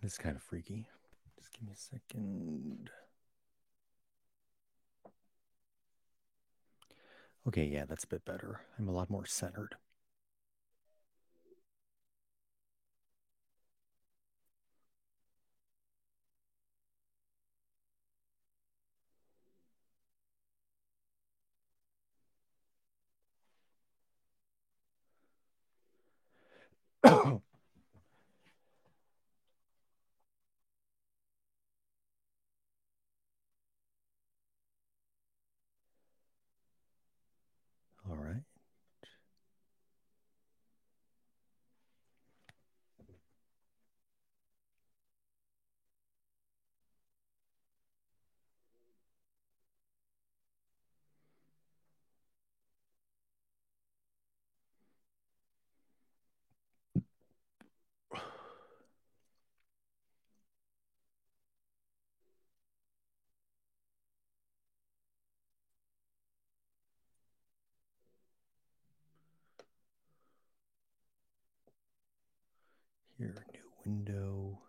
This is kind of freaky. Just give me a second. Okay, yeah, that's a bit better. I'm a lot more centered. All right. Here, new window.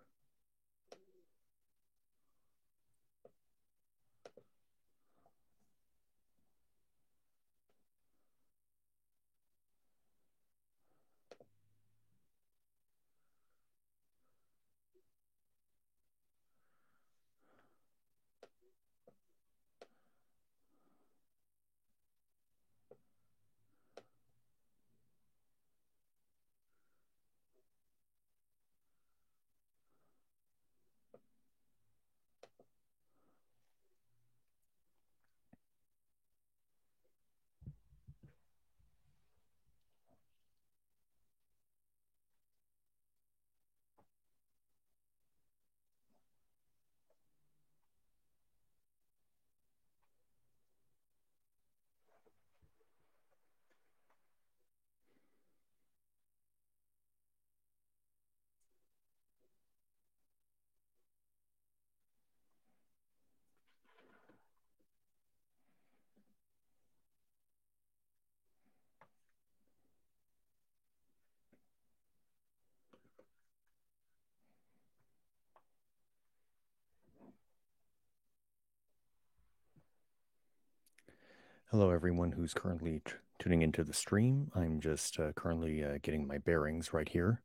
Hello, everyone who's currently tuning into the stream. I'm just currently getting my bearings right here,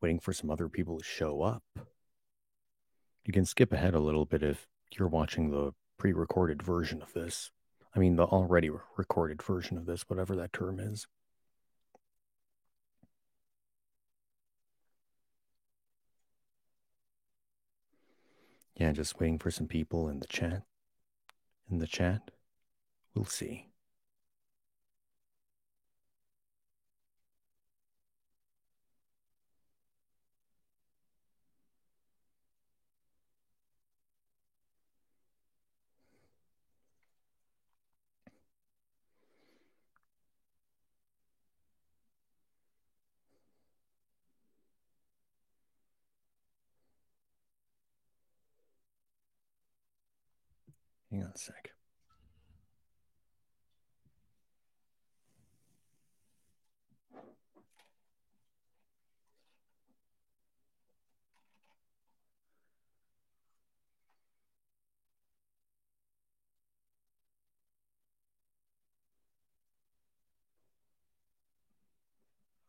waiting for some other people to show up. You can skip ahead a little bit if you're watching the pre recorded version of this. I mean, the already recorded version of this, whatever that term is. Yeah, just waiting for some people in the chat. In the chat, we'll see. Hang on a sec.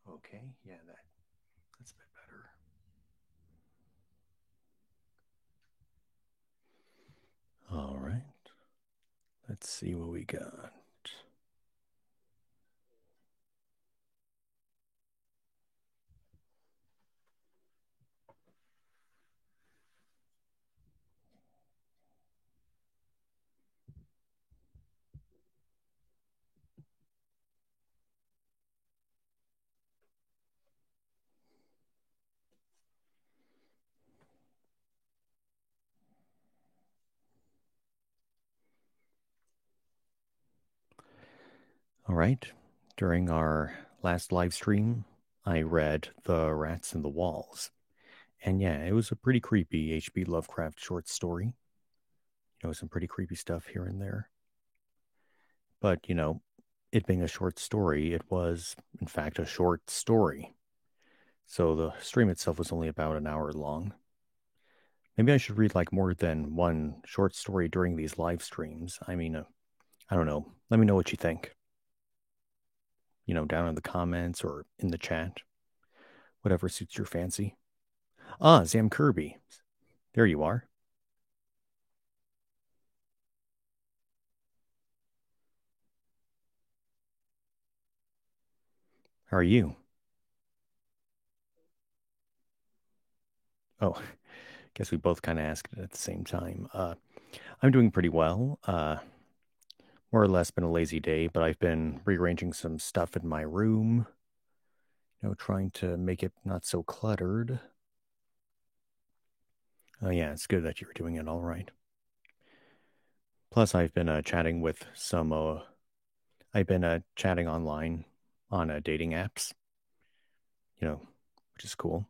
Okay, yeah, that's a bit better. All right, let's see what we got. All right, during our last live stream, I read The Rats in the Walls. And yeah, it was a pretty creepy H.P. Lovecraft short story. Some pretty creepy stuff here and there. But, it being a short story, it was, in fact, a short story. So the stream itself was only about an hour long. Maybe I should read like more than one short story during these live streams. I mean, I don't know. Let me know what you think. Down in the comments or in the chat, whatever suits your fancy. Ah, Sam Kirby. There you are. How are you? Oh, guess we both kind of asked it at the same time. I'm doing pretty well. More or less been a lazy day, but I've been rearranging some stuff in my room, trying to make it not so cluttered. Oh, yeah, it's good that you're doing it all right. Plus, I've been chatting with some, I've been chatting online on dating apps, which is cool.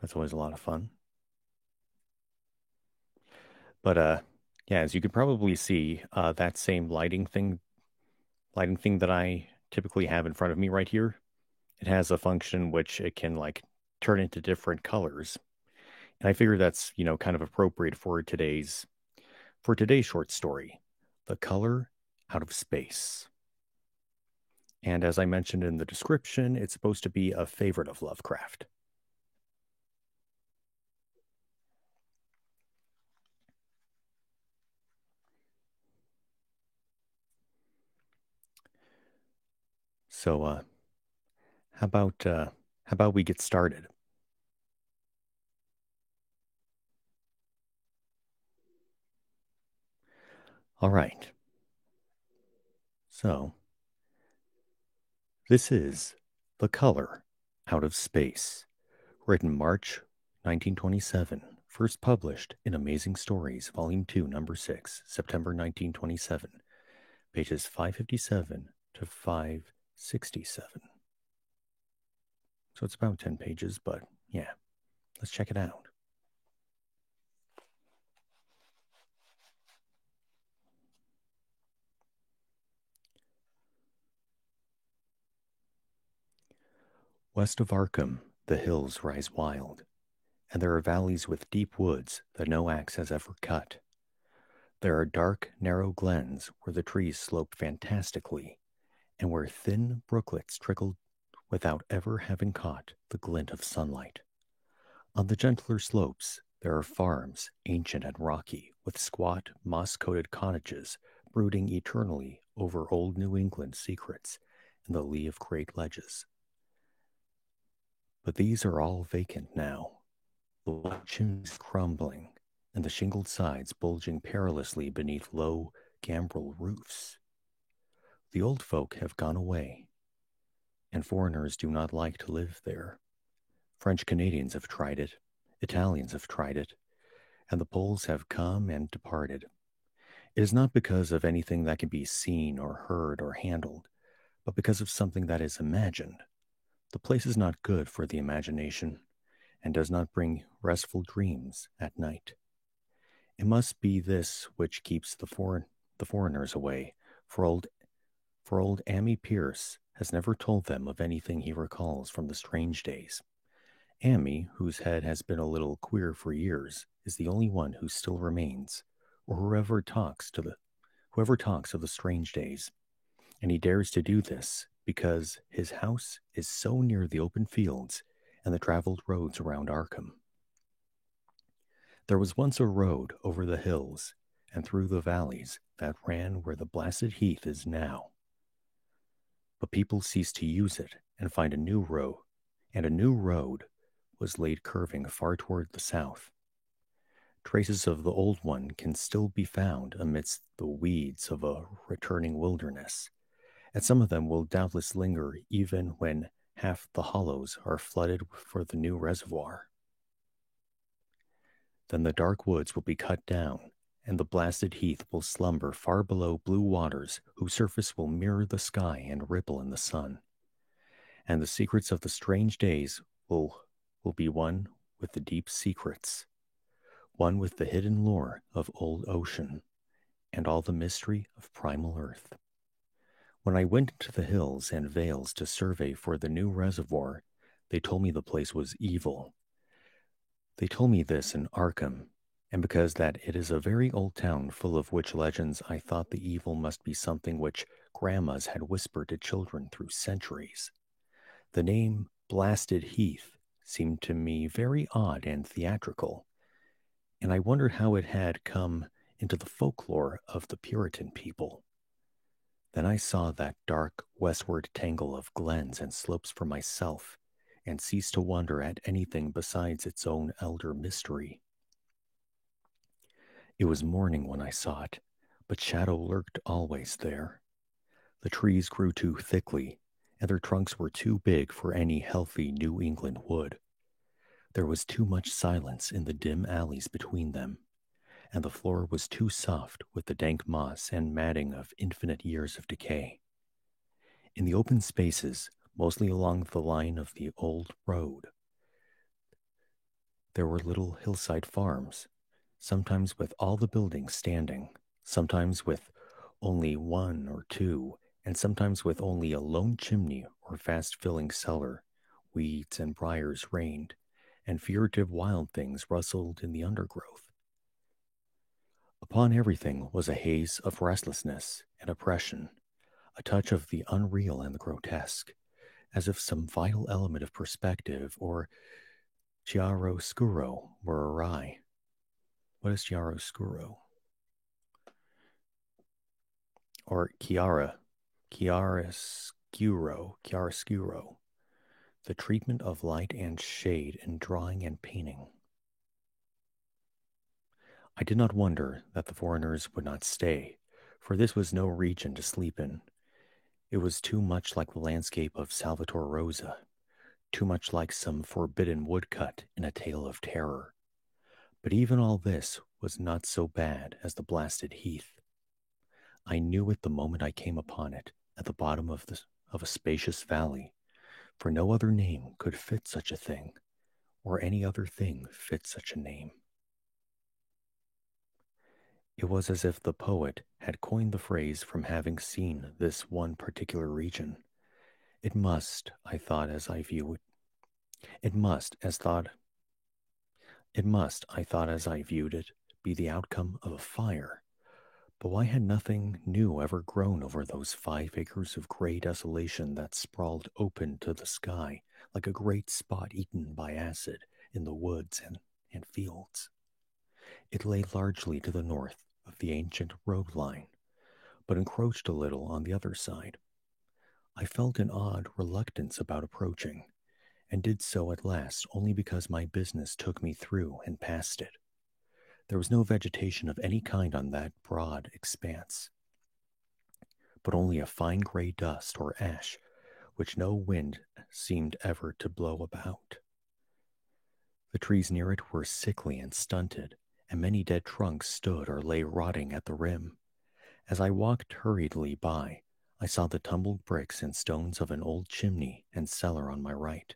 That's always a lot of fun. But yeah, as you could probably see, that same lighting thing that I typically have in front of me right here, it has a function which it can like turn into different colors. And I figure that's, kind of appropriate for today's short story, The Color Out of Space. And as I mentioned in the description, it's supposed to be a favorite of Lovecraft. So how about uh how about we get started? All right. So, this is The Color Out of Space, written March 1927, first published in Amazing Stories, Volume 2, Number 6, September 1927, pages 557 to 567. So it's about 10 pages, but yeah, let's check it out. West of Arkham, the hills rise wild, and there are valleys with deep woods that no axe has ever cut. There are dark, narrow glens where the trees slope fantastically, and where thin brooklets trickle without ever having caught the glint of sunlight. On the gentler slopes, there are farms, ancient and rocky, with squat, moss coated cottages brooding eternally over old New England secrets in the lee of great ledges. But these are all vacant now, the white chimneys crumbling, and the shingled sides bulging perilously beneath low gambrel roofs. The old folk have gone away, and foreigners do not like to live there. French Canadians have tried it, Italians have tried it, and the Poles have come and departed. It is not because of anything that can be seen or heard or handled, but because of something that is imagined. The place is not good for the imagination, and does not bring restful dreams at night. It must be this which keeps the foreigners away, for old Ammi Pierce has never told them of anything he recalls from the strange days. Ammi, whose head has been a little queer for years, is the only one who still remains, or whoever talks of the strange days, and he dares to do this because his house is so near the open fields and the traveled roads around Arkham. There was once a road over the hills and through the valleys that ran where the blasted heath is now. But people ceased to use it and find a new road, and a new road was laid curving far toward the south. Traces of the old one can still be found amidst the weeds of a returning wilderness, and some of them will doubtless linger even when half the hollows are flooded for the new reservoir. Then the dark woods will be cut down, and the blasted heath will slumber far below blue waters whose surface will mirror the sky and ripple in the sun. And the secrets of the strange days will be one with the deep secrets, one with the hidden lore of old ocean, and all the mystery of primal earth. When I went to the hills and vales to survey for the new reservoir, They told me the place was evil. They told me this in Arkham, and because that it is a very old town full of witch legends, I thought the evil must be something which grandmas had whispered to children through centuries. The name Blasted Heath seemed to me very odd and theatrical, and I wondered how it had come into the folklore of the Puritan people. Then I saw that dark westward tangle of glens and slopes for myself, and ceased to wonder at anything besides its own elder mystery. It was morning when I saw it, but shadow lurked always there. The trees grew too thickly, and their trunks were too big for any healthy New England wood. There was too much silence in the dim alleys between them, and the floor was too soft with the dank moss and matting of infinite years of decay. In the open spaces, mostly along the line of the old road, there were little hillside farms, sometimes with all the buildings standing, sometimes with only one or two, and sometimes with only a lone chimney or fast-filling cellar. Weeds and briars reigned, and furtive wild things rustled in the undergrowth. Upon everything was a haze of restlessness and oppression, a touch of the unreal and the grotesque, as if some vital element of perspective or chiaroscuro were awry. What is chiaroscuro? Or chiaroscuro, the treatment of light and shade in drawing and painting. I did not wonder that the foreigners would not stay, for this was no region to sleep in. It was too much like the landscape of Salvator Rosa, too much like some forbidden woodcut in a tale of terror. But even all this was not so bad as the Blasted Heath. I knew it the moment I came upon it, at the bottom of a spacious valley, for no other name could fit such a thing, or any other thing fit such a name. It was as if the poet had coined the phrase from having seen this one particular region. It must, I thought as I viewed it, be the outcome of a fire. But why had nothing new ever grown over those 5 acres of gray desolation that sprawled open to the sky like a great spot eaten by acid in the woods and fields? It lay largely to the north of the ancient road line, but encroached a little on the other side. I felt an odd reluctance about approaching, and did so at last only because my business took me through and past it. There was no vegetation of any kind on that broad expanse, but only a fine gray dust or ash which no wind seemed ever to blow about. The trees near it were sickly and stunted, and many dead trunks stood or lay rotting at the rim. As I walked hurriedly by, I saw the tumbled bricks and stones of an old chimney and cellar on my right,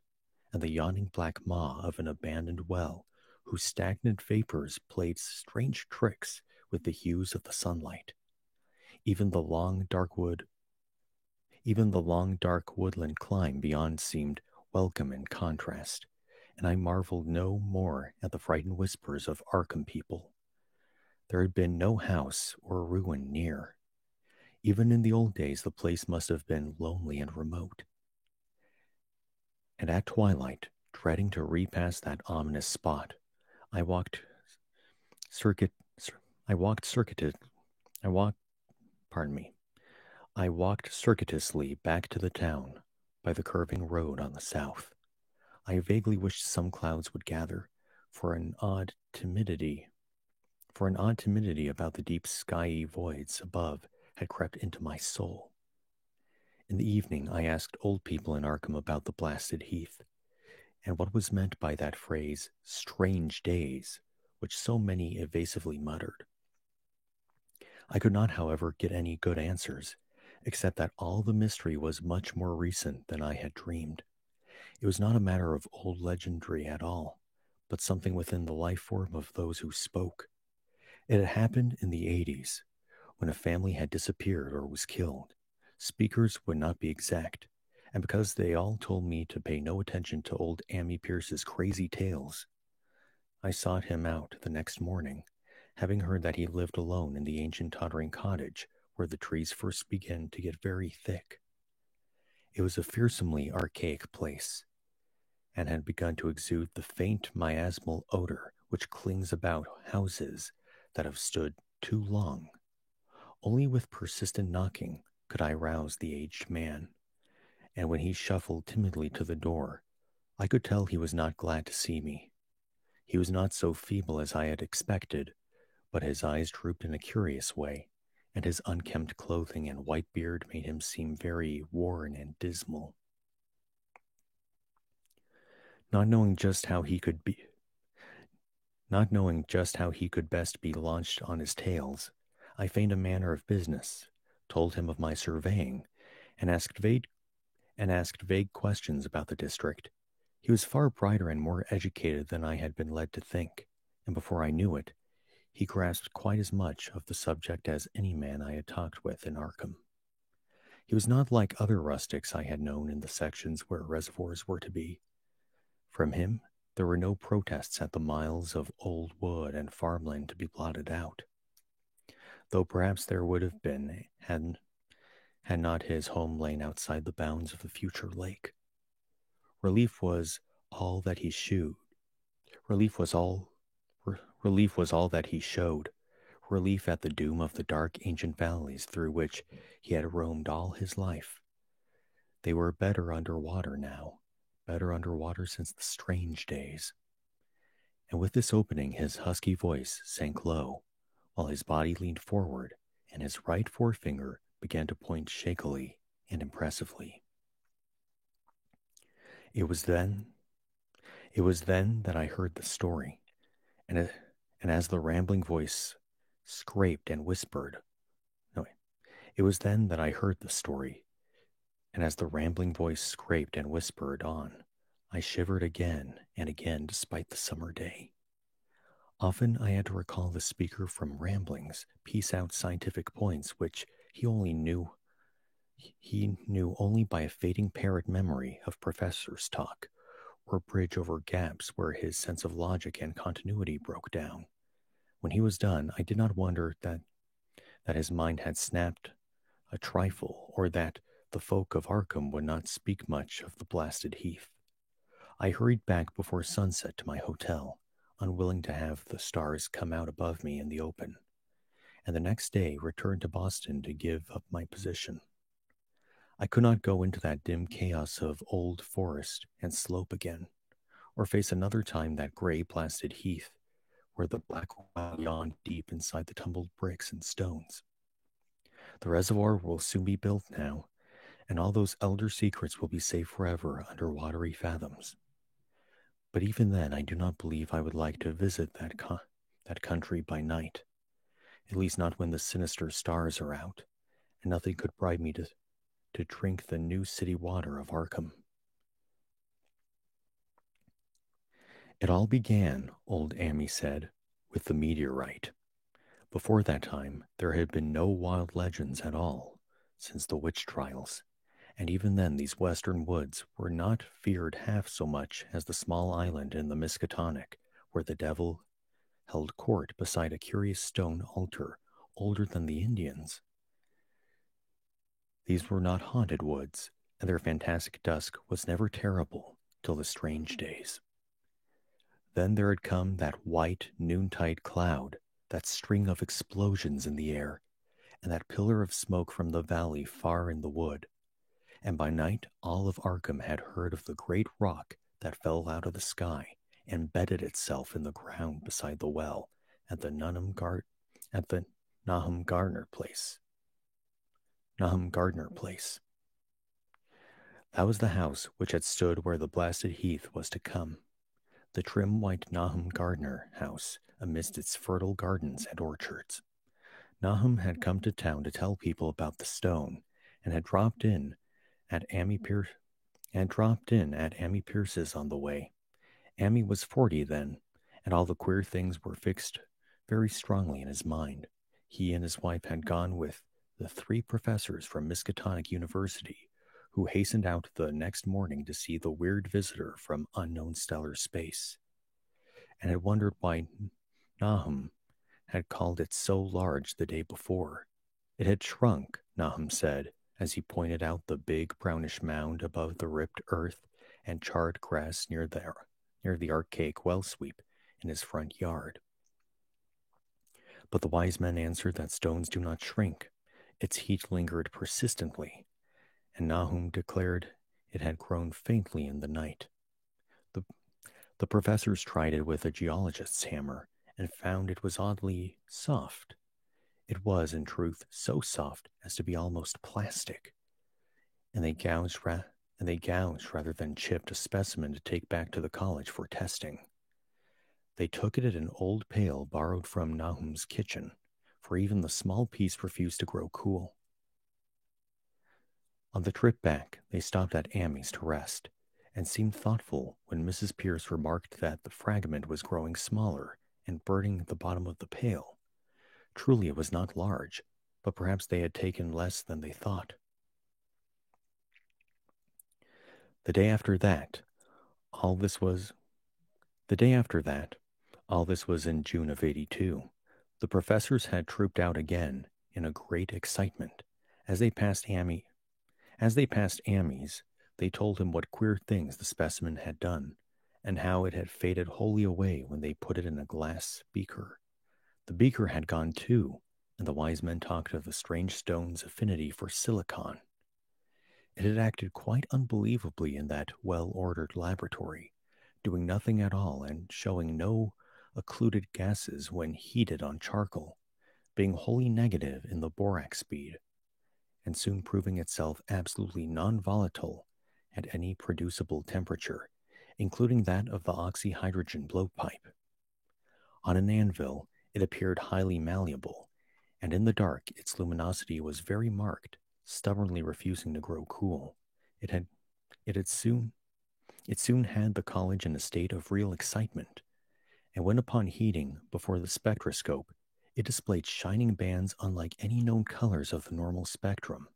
and the yawning black maw of an abandoned well, whose stagnant vapors played strange tricks with the hues of the sunlight. Even the long, dark woodland climb beyond seemed welcome in contrast, and I marveled no more at the frightened whispers of Arkham people. There had been no house or ruin near. Even in the old days, the place must have been lonely and remote. And at twilight, dreading to repass that ominous spot, I walked circuitously back to the town by the curving road on the south. I vaguely wished some clouds would gather, for an odd timidity about the deep skyey voids above had crept into my soul. In the evening, I asked old people in Arkham about the Blasted Heath, and what was meant by that phrase, strange days, which so many evasively muttered. I could not, however, get any good answers, except that all the mystery was much more recent than I had dreamed. It was not a matter of old legendary at all, but something within the life form of those who spoke. It had happened in the 80s, when a family had disappeared or was killed. Speakers would not be exact, and because they all told me to pay no attention to old Ammi Pierce's crazy tales, I sought him out the next morning, having heard that he lived alone in the ancient tottering cottage where the trees first began to get very thick. It was a fearsomely archaic place, and had begun to exude the faint miasmal odor which clings about houses that have stood too long. Only with persistent knocking could I rouse the aged man, and when he shuffled timidly to the door, I could tell he was not glad to see me. He was not so feeble as I had expected, but his eyes drooped in a curious way, and his unkempt clothing and white beard made him seem very worn and dismal. Not knowing just how he could best be launched on his tales, I feigned a manner of business, told him of my surveying, and asked vague questions about the district. He was far brighter and more educated than I had been led to think, and before I knew it, he grasped quite as much of the subject as any man I had talked with in Arkham. He was not like other rustics I had known in the sections where reservoirs were to be. From him, there were no protests at the miles of old wood and farmland to be blotted out, though perhaps there would have been had not his home lain outside the bounds of the future lake. Relief was all that he showed. Relief was all that he showed. Relief at the doom of the dark ancient valleys through which he had roamed all his life. They were better under water now, better under water since the strange days. And with this opening, his husky voice sank low, while his body leaned forward, and his right forefinger began to point shakily and impressively. It was then that I heard the story, and as the rambling voice scraped and whispered, it was then that I heard the story, and as the rambling voice scraped and whispered on, I shivered again and again despite the summer day. Often I had to recall the speaker from ramblings, piece out scientific points which he knew only by a fading parrot memory of professors' talk, or bridge over gaps where his sense of logic and continuity broke down. When he was done, I did not wonder that his mind had snapped a trifle, or that the folk of Arkham would not speak much of the blasted heath. I hurried back before sunset to my hotel, unwilling to have the stars come out above me in the open, and the next day returned to Boston to give up my position. I could not go into that dim chaos of old forest and slope again, or face another time that gray blasted heath where the black well yawned deep inside the tumbled bricks and stones. The reservoir will soon be built now, and all those elder secrets will be safe forever under watery fathoms. But even then, I do not believe I would like to visit that country by night, at least not when the sinister stars are out, and nothing could bribe me to drink the new city water of Arkham. It all began, old Ammi said, with the meteorite. Before that time, there had been no wild legends at all, since the witch trials, and even then these western woods were not feared half so much as the small island in the Miskatonic, where the devil held court beside a curious stone altar older than the Indians. These were not haunted woods, and their fantastic dusk was never terrible till the strange days. Then there had come that white noontide cloud, that string of explosions in the air, and that pillar of smoke from the valley far in the wood. And by night all of Arkham had heard of the great rock that fell out of the sky and bedded itself in the ground beside the well at the Nahum Gardner place. That was the house which had stood where the blasted heath was to come, the trim white Nahum Gardner house amidst its fertile gardens and orchards. Nahum had come to town to tell people about the stone, and had dropped in at Ammi Pierce's on the way. Ammi was 40 then, and all the queer things were fixed very strongly in his mind. He and his wife had gone with the 3 professors from Miskatonic University, who hastened out the next morning to see the weird visitor from unknown stellar space, and had wondered why Nahum had called it so large the day before. It had shrunk, Nahum said, as he pointed out the big brownish mound above the ripped earth and charred grass near the archaic well sweep in his front yard. But the wise men answered that stones do not shrink. Its heat lingered persistently, and Nahum declared it had grown faintly in the night. The, the professors tried it with a geologist's hammer and found it was oddly soft. It was, in truth, so soft as to be almost plastic, and they gouged rather than chipped a specimen to take back to the college for testing. They took it at an old pail borrowed from Nahum's kitchen, for even the small piece refused to grow cool. On the trip back, they stopped at Amy's to rest, and seemed thoughtful when Mrs. Pierce remarked that the fragment was growing smaller and burning the bottom of the pail. Truly it was not large, but perhaps they had taken less than they thought. The day after that, all this was in June of '82. The professors had trooped out again in a great excitement. As they passed Amy's, they told him what queer things the specimen had done, and how it had faded wholly away when they put it in a glass beaker. The beaker had gone too, and the wise men talked of the strange stone's affinity for silicon. It had acted quite unbelievably in that well-ordered laboratory, doing nothing at all and showing no occluded gases when heated on charcoal, being wholly negative in the borax speed, and soon proving itself absolutely non-volatile at any producible temperature, including that of the oxyhydrogen blowpipe. On an anvil, it appeared highly malleable, and in the dark its luminosity was very marked, stubbornly refusing to grow cool. It soon had the college in a state of real excitement, and when upon heating before the spectroscope, it displayed shining bands unlike any known colors of the normal spectrum.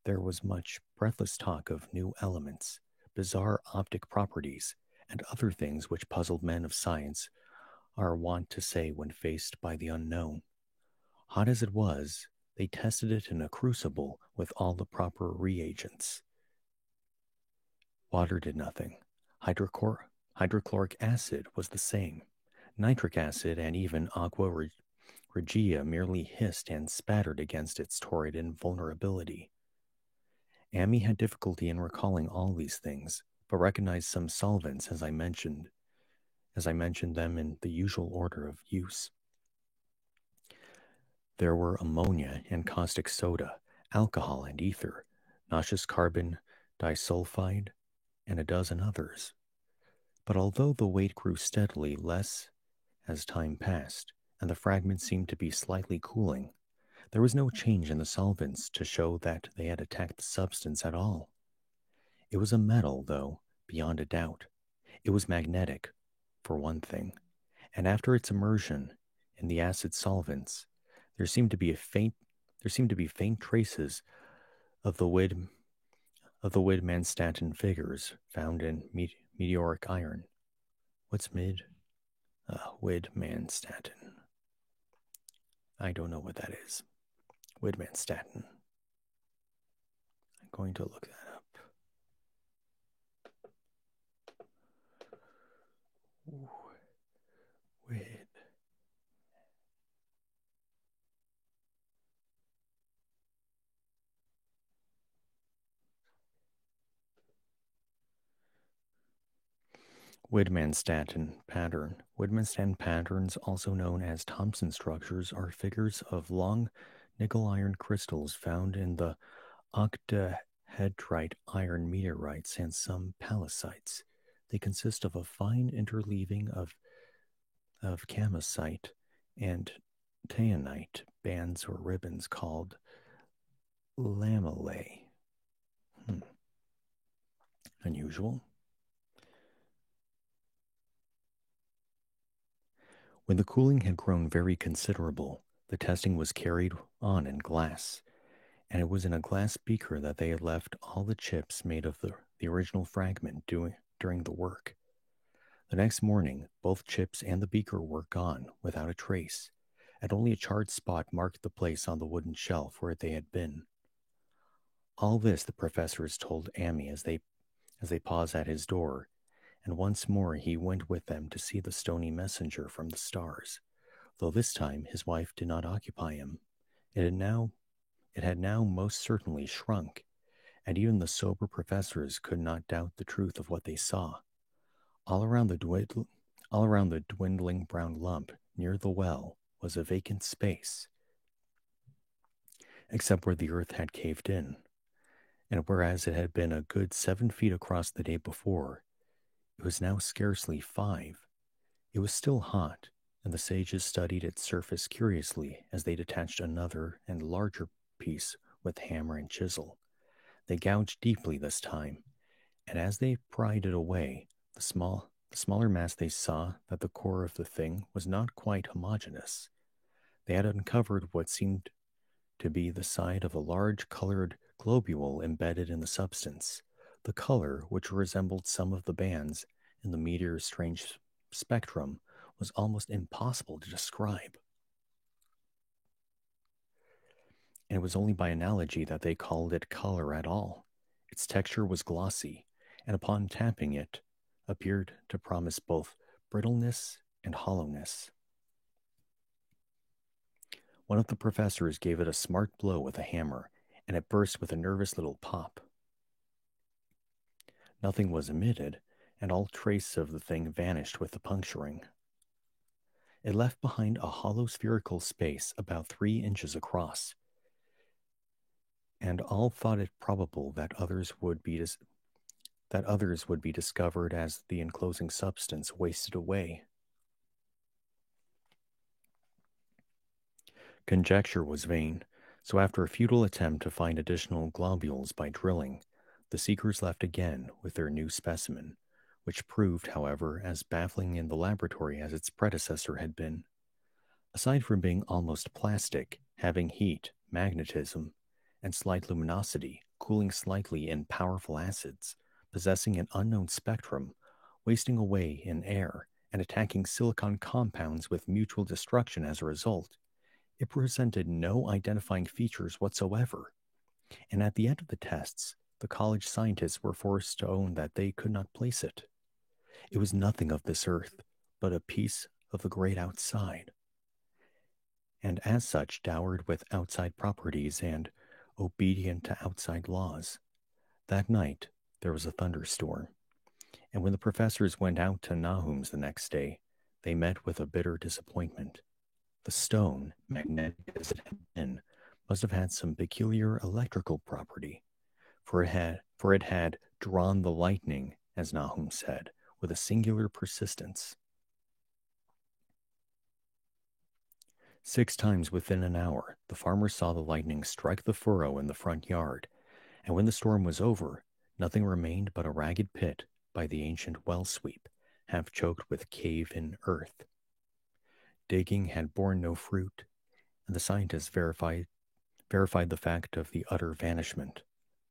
There was much breathless talk of new elements, bizarre optic properties, and other things which puzzled men of science are wont to say when faced by the unknown. Hot as it was, they tested it in a crucible with all the proper reagents. Water did nothing. Hydrochloric acid was the same. Nitric acid and even aqua regia merely hissed and spattered against its torrid invulnerability. Amy had difficulty in recalling all these things, but recognized some solvents as I mentioned them in the usual order of use. There were ammonia and caustic soda, alcohol and ether, nauseous carbon disulfide, and a dozen others. But although the weight grew steadily less as time passed, and the fragments seemed to be slightly cooling, there was no change in the solvents to show that they had attacked the substance at all. It was a metal, though, beyond a doubt. It was magnetic, for one thing, and after its immersion in the acid solvents, there seemed to be faint traces of the Widmanstatin figures found in meteoric iron. What's Widmanstatin? I don't know what that is. Widmanstatin. I'm going to look that up. Widmanstatin pattern. Widmanstatin patterns, also known as Thomson structures, are figures of long nickel iron crystals found in the octahedrite iron meteorites and some pallasites. They consist of a fine interleaving of kamacite and taenite bands or ribbons called lamellae. Unusual. When the cooling had grown very considerable, the testing was carried on in glass, and it was in a glass beaker that they had left all the chips made of the original fragment during the work. The next morning, both chips and the beaker were gone without a trace, and only a charred spot marked the place on the wooden shelf where they had been. All this the professors told Amy as they paused at his door, and once more he went with them to see the stony messenger from the stars, though this time his wife did not occupy him. It had now most certainly shrunk, and even the sober professors could not doubt the truth of what they saw. All around the dwindling brown lump near the well was a vacant space, except where the earth had caved in, and whereas it had been a good 7 feet across the day before, it was now scarcely 5. It was still hot, and the sages studied its surface curiously as they detached another and larger piece with hammer and chisel. They gouged deeply this time, and as they pried it away, the smaller mass they saw that the core of the thing was not quite homogeneous. They had uncovered what seemed to be the side of a large colored globule embedded in the substance, the color, which resembled some of the bands in the meteor's strange spectrum, was almost impossible to describe. And it was only by analogy that they called it color at all. Its texture was glossy, and upon tapping it, appeared to promise both brittleness and hollowness. One of the professors gave it a smart blow with a hammer, and it burst with a nervous little pop. Nothing was emitted, and all trace of the thing vanished with the puncturing. It left behind a hollow spherical space about 3 inches across, and all thought it probable that others would be discovered as the enclosing substance wasted away. Conjecture was vain, so after a futile attempt to find additional globules by drilling, the seekers left again with their new specimen, which proved, however, as baffling in the laboratory as its predecessor had been. Aside from being almost plastic, having heat, magnetism, and slight luminosity, cooling slightly in powerful acids, possessing an unknown spectrum, wasting away in air, and attacking silicon compounds with mutual destruction as a result, it presented no identifying features whatsoever. And at the end of the tests, the college scientists were forced to own that they could not place it. It was nothing of this earth, but a piece of the great outside, and as such dowered with outside properties and obedient to outside laws. That night, there was a thunderstorm, and when the professors went out to Nahum's the next day, they met with a bitter disappointment. The stone, magnetic as it had been, must have had some peculiar electrical property, for it had drawn the lightning, as Nahum said, with a singular persistence. 6 times within an hour, the farmer saw the lightning strike the furrow in the front yard, and when the storm was over, nothing remained but a ragged pit by the ancient well sweep, half choked with cave-in earth. Digging had borne no fruit, and the scientists verified the fact of the utter vanishment.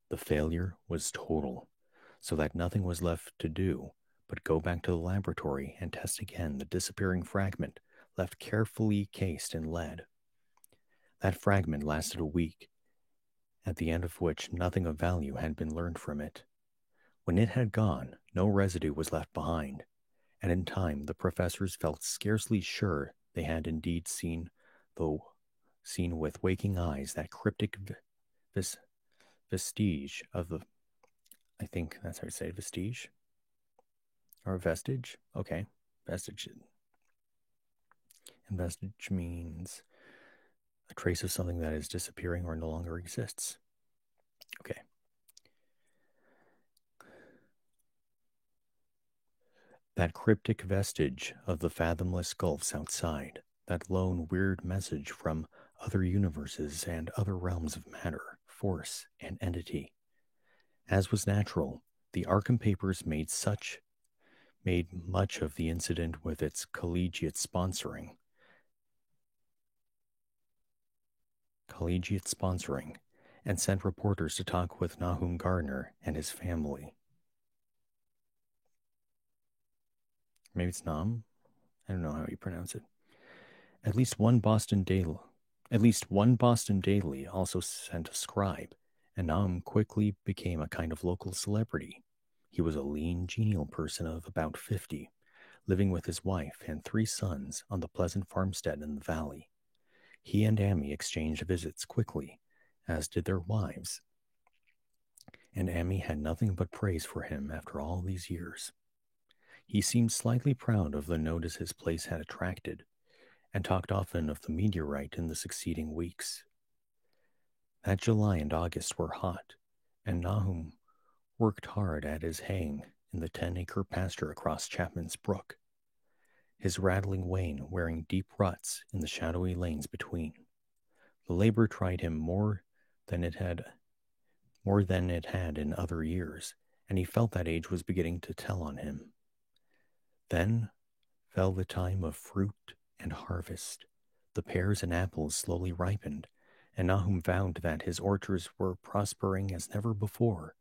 The failure was total, so that nothing was left to do but go back to the laboratory and test again the disappearing fragment left carefully cased in lead. That fragment lasted a week, at the end of which nothing of value had been learned from it. When it had gone, no residue was left behind, and in time the professors felt scarcely sure they had indeed seen with waking eyes that cryptic vestige of the, I think that's how you say it, vestige? Or vestige? Okay, vestige. And vestige means a trace of something that is disappearing or no longer exists. Okay. That cryptic vestige of the fathomless gulfs outside, that lone weird message from other universes and other realms of matter, force, and entity. As was natural, the Arkham papers made much of the incident with its collegiate sponsoring, and sent reporters to talk with Nahum Gardner and his family. Maybe it's Nam? I don't know how you pronounce it. At least one Boston Daily also sent a scribe, and Nahum quickly became a kind of local celebrity. He was a lean, genial person of about 50, living with his wife and 3 sons on the pleasant farmstead in the valley. He and Amy exchanged visits quickly, as did their wives, and Amy had nothing but praise for him after all these years. He seemed slightly proud of the notice his place had attracted, and talked often of the meteorite in the succeeding weeks. That July and August were hot, and Nahum worked hard at his haying in the 10-acre pasture across Chapman's Brook, his rattling wain wearing deep ruts in the shadowy lanes between. The labor tried him more than it had in other years, and he felt that age was beginning to tell on him. Then fell the time of fruit and harvest. The pears and apples slowly ripened, and Nahum found that his orchards were prospering as never before.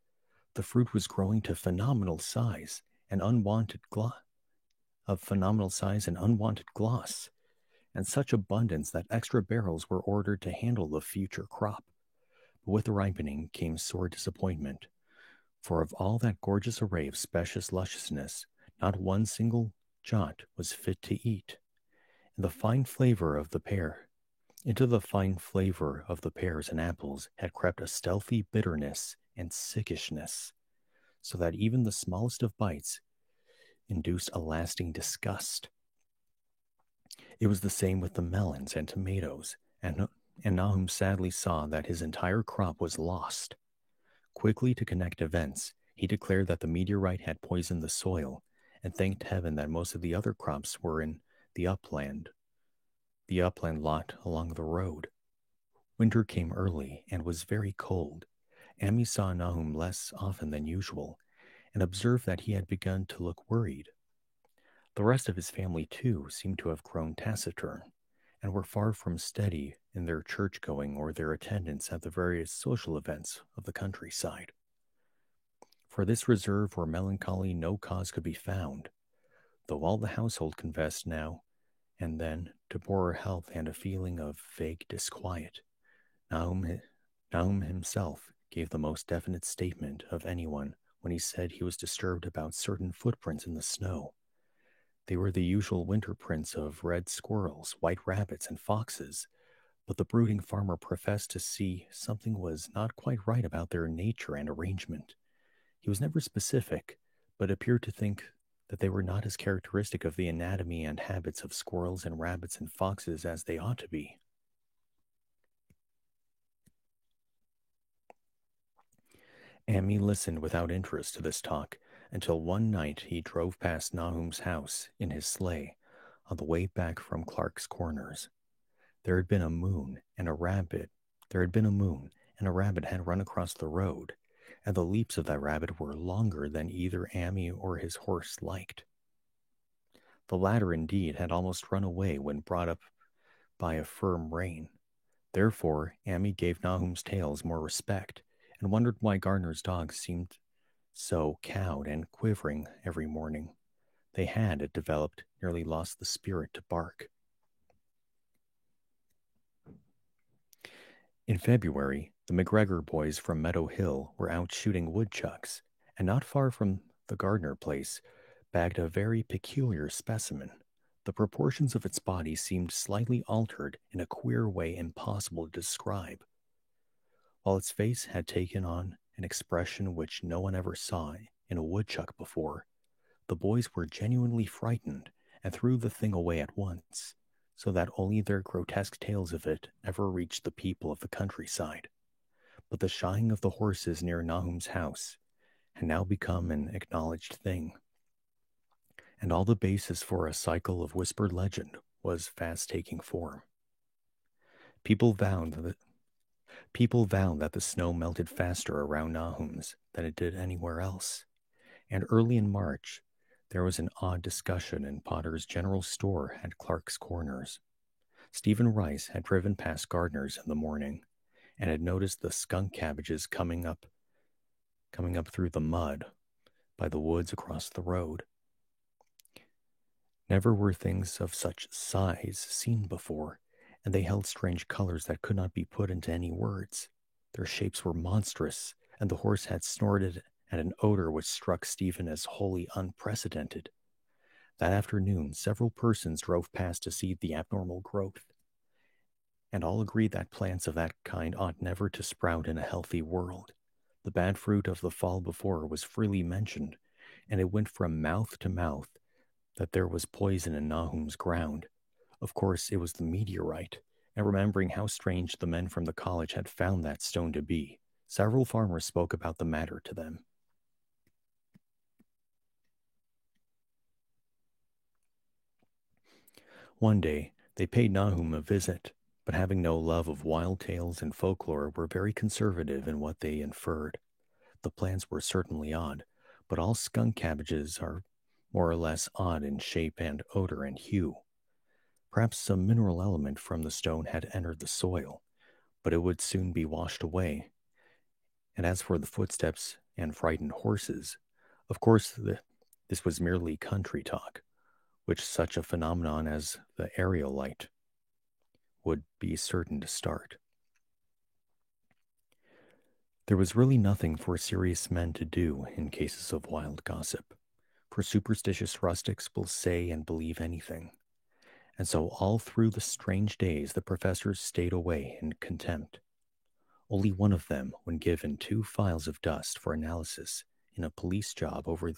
The fruit was growing to phenomenal size and unwanted gloss, and such abundance that extra barrels were ordered to handle the future crop. But with the ripening came sore disappointment, for of all that gorgeous array of specious lusciousness, not one single jot was fit to eat. Into the fine flavor of the pears and apples had crept a stealthy bitterness and sickishness, so that even the smallest of bites induced a lasting disgust. It was the same with the melons and tomatoes, and Nahum sadly saw that his entire crop was lost. Quickly to connect events, he declared that the meteorite had poisoned the soil, and thanked heaven that most of the other crops were in the upland lot along the road. Winter came early and was very cold. Amy saw Nahum less often than usual, and observed that he had begun to look worried. The rest of his family, too, seemed to have grown taciturn, and were far from steady in their church-going or their attendance at the various social events of the countryside. For this reserve or melancholy no cause could be found, though all the household confessed now and then to poorer health and a feeling of vague disquiet. Nahum himself gave the most definite statement of anyone when he said he was disturbed about certain footprints in the snow. They were the usual winter prints of red squirrels, white rabbits, and foxes, but the brooding farmer professed to see something was not quite right about their nature and arrangement. He was never specific, but appeared to think that they were not as characteristic of the anatomy and habits of squirrels and rabbits and foxes as they ought to be. Amy listened without interest to this talk until one night he drove past Nahum's house in his sleigh on the way back from Clark's Corners. There had been a moon, and a rabbit had run across the road, and the leaps of that rabbit were longer than either Amy or his horse liked. The latter, indeed, had almost run away when brought up by a firm rein. Therefore, Amy gave Nahum's tales more respect, and wondered why Gardner's dogs seemed so cowed and quivering every morning. They had, it developed, nearly lost the spirit to bark. In February, the McGregor boys from Meadow Hill were out shooting woodchucks, and not far from the Gardner place bagged a very peculiar specimen. The proportions of its body seemed slightly altered in a queer way impossible to describe. While its face had taken on an expression which no one ever saw in a woodchuck before, the boys were genuinely frightened and threw the thing away at once, so that only their grotesque tales of it ever reached the people of the countryside. But the shying of the horses near Nahum's house had now become an acknowledged thing, and all the basis for a cycle of whispered legend was fast taking form. People vowed that the snow melted faster around Nahum's than it did anywhere else, and early in March, there was an odd discussion in Potter's general store at Clark's Corners. Stephen Rice had driven past Gardner's in the morning, and had noticed the skunk cabbages coming up through the mud by the woods across the road. Never were things of such size seen before, and they held strange colors that could not be put into any words. Their shapes were monstrous, and the horse had snorted at an odor which struck Stephen as wholly unprecedented. That afternoon, several persons drove past to see the abnormal growth, and all agreed that plants of that kind ought never to sprout in a healthy world. The bad fruit of the fall before was freely mentioned, and it went from mouth to mouth that there was poison in Nahum's ground. Of course, it was the meteorite, and remembering how strange the men from the college had found that stone to be, several farmers spoke about the matter to them. One day, they paid Nahum a visit, but having no love of wild tales and folklore, were very conservative in what they inferred. The plants were certainly odd, but all skunk cabbages are more or less odd in shape and odor and hue. Perhaps some mineral element from the stone had entered the soil, but it would soon be washed away. And as for the footsteps and frightened horses, of course this was merely country talk, which such a phenomenon as the aerolite would be certain to start. There was really nothing for serious men to do in cases of wild gossip, for superstitious rustics will say and believe anything. And so all through the strange days the professors stayed away in contempt. Only one of them, when given 2 files of dust for analysis in a police job over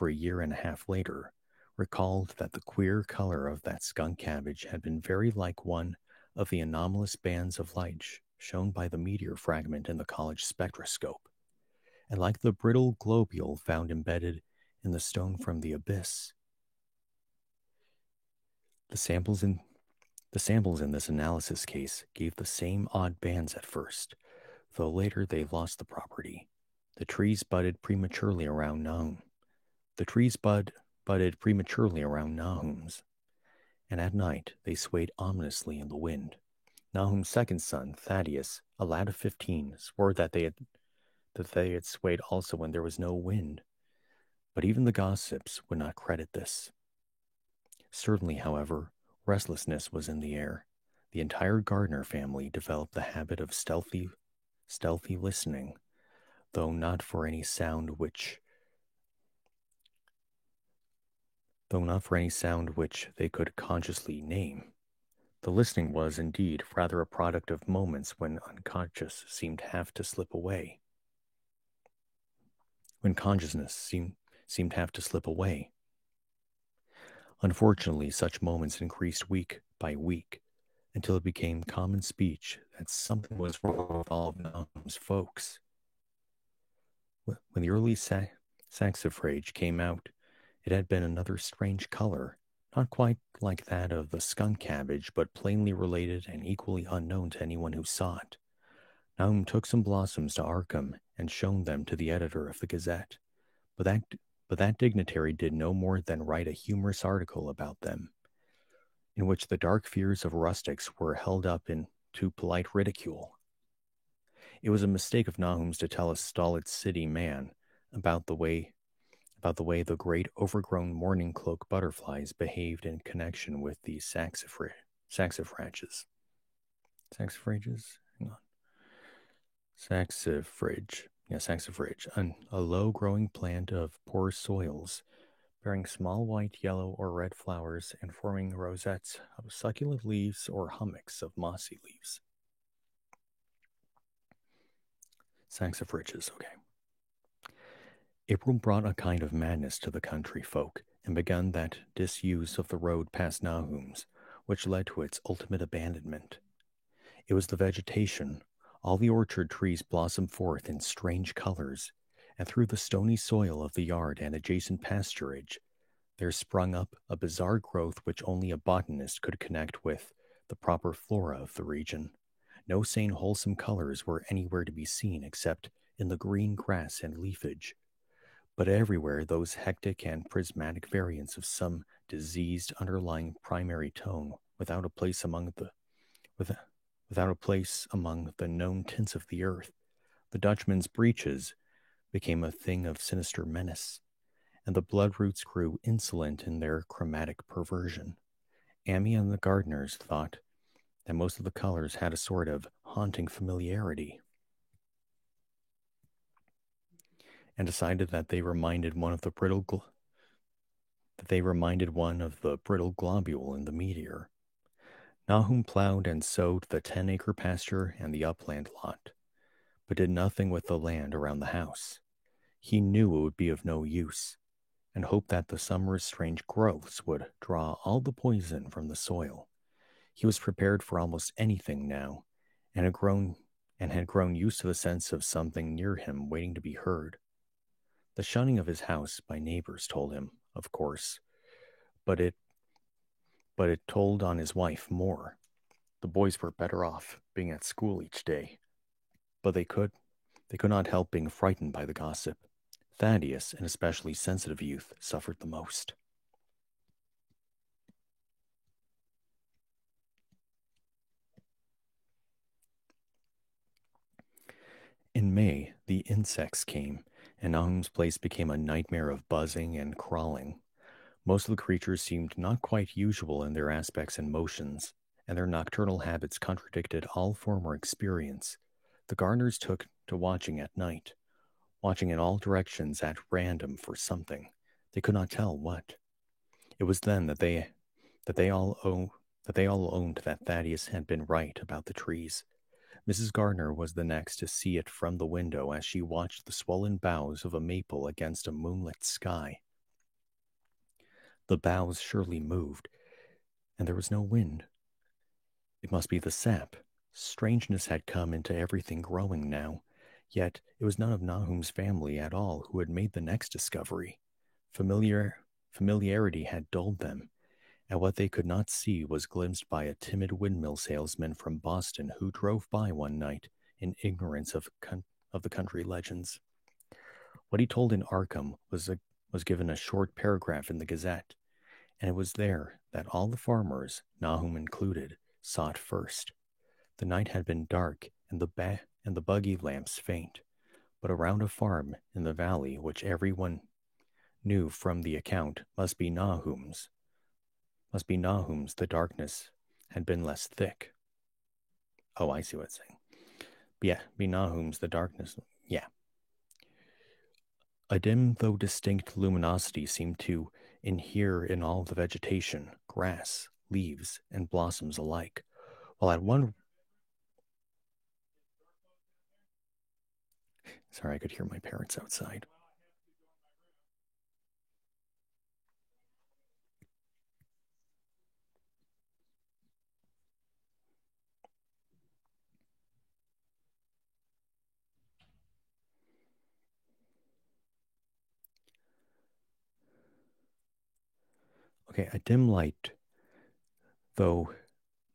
a year and a half later, recalled that the queer color of that skunk cabbage had been very like one of the anomalous bands of light shown by the meteor fragment in the college spectroscope, and like the brittle globule found embedded in the stone from the abyss. The samples in this analysis case gave the same odd bands at first, though later they lost the property. The trees budded prematurely around Nahum's, and at night they swayed ominously in the wind. Nahum's second son, Thaddeus, a lad of 15, swore that they had swayed also when there was no wind, but even the gossips would not credit this. Certainly, however, restlessness was in the air. The entire Gardner family developed the habit of stealthy listening, though not for any sound which they could consciously name. The listening was, indeed, rather a product of moments when consciousness seemed half to slip away. Unfortunately, such moments increased week by week, until it became common speech that something was wrong with all of Nahum's folks. When the early saxifrage came out, it had been another strange color, not quite like that of the skunk cabbage, but plainly related and equally unknown to anyone who saw it. Nahum took some blossoms to Arkham and shown them to the editor of the Gazette, but that dignitary did no more than write a humorous article about them, in which the dark fears of rustics were held up into polite ridicule. It was a mistake of Nahum's to tell a stolid city man about the way the great overgrown mourning cloak butterflies behaved in connection with the saxifrages. Saxifrages? Hang on. Saxifrage. Yeah, saxifrage. A low-growing plant of poor soils, bearing small white, yellow, or red flowers and forming rosettes of succulent leaves or hummocks of mossy leaves. Saxifrages, okay. April brought a kind of madness to the country folk, and began that disuse of the road past Nahum's, which led to its ultimate abandonment. It was the vegetation. All the orchard trees blossomed forth in strange colors, and through the stony soil of the yard and adjacent pasturage, there sprung up a bizarre growth which only a botanist could connect with the proper flora of the region. No sane, wholesome colors were anywhere to be seen except in the green grass and leafage, but everywhere those hectic and prismatic variants of some diseased underlying primary tone, without a place among the Without a place among the known tints of the earth, the Dutchman's breeches became a thing of sinister menace, and the bloodroots grew insolent in their chromatic perversion. Amy and the gardeners thought that most of the colors had a sort of haunting familiarity, and decided that they reminded one of the brittle globule in the meteor. Nahum plowed and sowed the 10-acre pasture and the upland lot, but did nothing with the land around the house. He knew it would be of no use, and hoped that the summer's strange growths would draw all the poison from the soil. He was prepared for almost anything now, and had grown used to the sense of something near him waiting to be heard. The shunning of his house by neighbors told him, of course, but it told on his wife more. The boys were better off being at school each day, but they could not help being frightened by the gossip. Thaddeus, an especially sensitive youth, suffered the most. In May, the insects came, and Nahum's place became a nightmare of buzzing and crawling. Most of the creatures seemed not quite usual in their aspects and motions, and their nocturnal habits contradicted all former experience. The gardeners took to watching at night, watching in all directions at random for something. They could not tell what. It was then that they all owned that Thaddeus had been right about the trees. Mrs. Gardner was the next to see it from the window as she watched the swollen boughs of a maple against a moonlit sky. The boughs surely moved, and there was no wind. It must be the sap. Strangeness had come into everything growing now, yet it was none of Nahum's family at all who had made the next discovery. Familiarity had dulled them, and what they could not see was glimpsed by a timid windmill salesman from Boston who drove by one night in ignorance of the country legends. What he told in Arkham was given a short paragraph in the Gazette, and it was there that all the farmers, Nahum included, saw it first. The night had been dark and the buggy lamps faint, but around a farm in the valley which everyone knew from the account must be Nahum's, the darkness had been less thick. Oh, I see what it's saying. But yeah, be Nahum's, the darkness. Yeah. A dim though distinct luminosity seemed to inhere in all the vegetation, grass, leaves, and blossoms alike, while at one... Sorry, I could hear my parents outside. Okay, though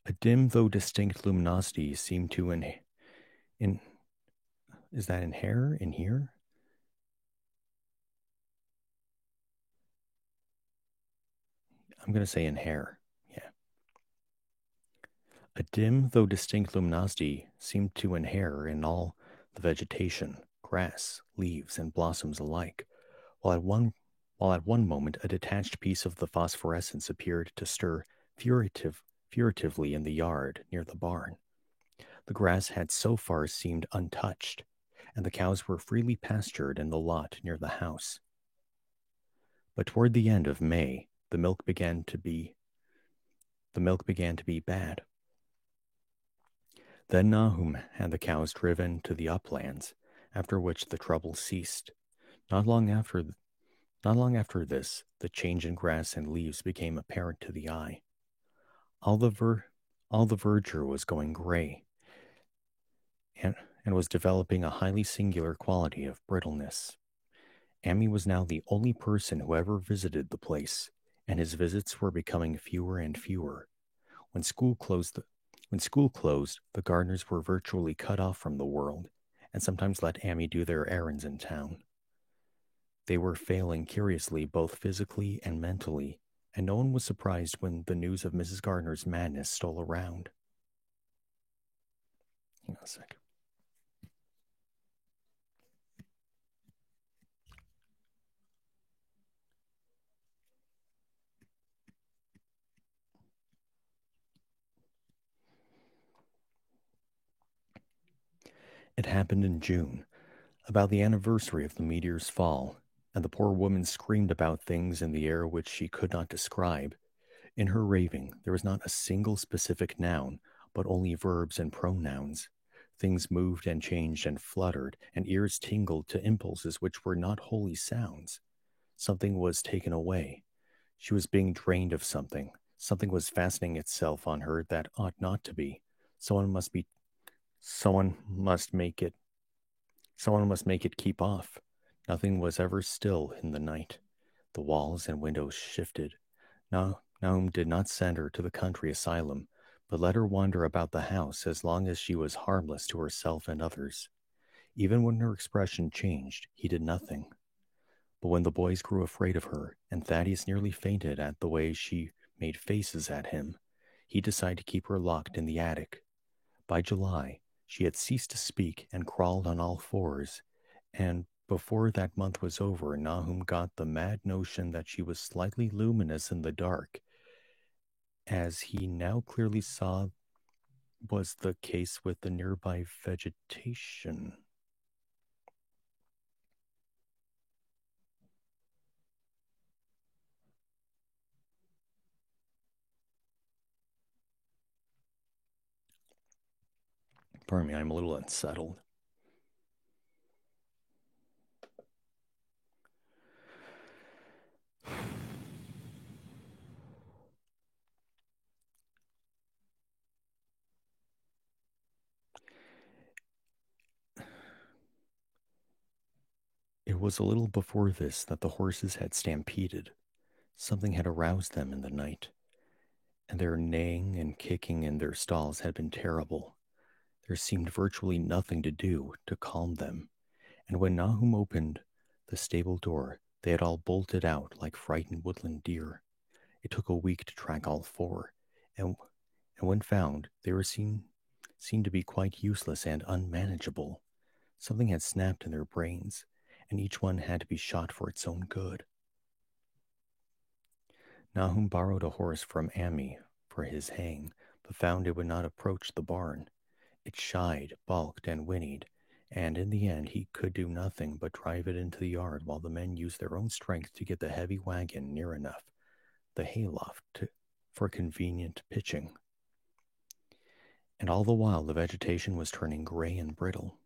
a dim though distinct luminosity seemed to in is that in here? I'm going to say in hair. Yeah. A dim though distinct luminosity seemed to inhere in all the vegetation, grass, leaves, and blossoms alike, while at one moment a detached piece of the phosphorescence appeared to stir furtively in the yard near the barn. The grass had so far seemed untouched, and the cows were freely pastured in the lot near the house. But toward the end of May, the milk began to be bad. Then Nahum had the cows driven to the uplands, after which the trouble ceased. Not long after this, the change in grass and leaves became apparent to the eye. All the verdure was going gray, and was developing a highly singular quality of brittleness. Amy was now the only person who ever visited the place, and his visits were becoming fewer and fewer. When school closed, the Gardners were virtually cut off from the world, and sometimes let Amy do their errands in town. They were failing curiously both physically and mentally, and no one was surprised when the news of Mrs. Gardner's madness stole around. Hang on a sec. It happened in June, about the anniversary of the meteor's fall, and the poor woman screamed about things in the air which she could not describe. In her raving, there was not a single specific noun, but only verbs and pronouns. Things moved and changed and fluttered, and ears tingled to impulses which were not wholly sounds. Something was taken away. She was being drained of something. Something was fastening itself on her that ought not to be. Someone must be someone must make it Someone must make it keep off. Nothing was ever still in the night. The walls and windows shifted. Nahum did not send her to the country asylum, but let her wander about the house as long as she was harmless to herself and others. Even when her expression changed, he did nothing. But when the boys grew afraid of her, and Thaddeus nearly fainted at the way she made faces at him, he decided to keep her locked in the attic. By July, she had ceased to speak and crawled on all fours, and before that month was over, Nahum got the mad notion that she was slightly luminous in the dark, as he now clearly saw was the case with the nearby vegetation. Pardon me, I'm a little unsettled. It was a little before this that the horses had stampeded. Something had aroused them in the night, and their neighing and kicking in their stalls had been terrible. There seemed virtually nothing to do to calm them, and when Nahum opened the stable door, they had all bolted out like frightened woodland deer. It took a week to track all four, and, and when found, they were seemed to be quite useless and unmanageable. Something had snapped in their brains, and each one had to be shot for its own good. Nahum borrowed a horse from Ammi for his hang, but found it would not approach the barn. It shied, balked, and whinnied, and in the end he could do nothing but drive it into the yard while the men used their own strength to get the heavy wagon near enough, the hayloft, for convenient pitching. And all the while the vegetation was turning gray and brittle.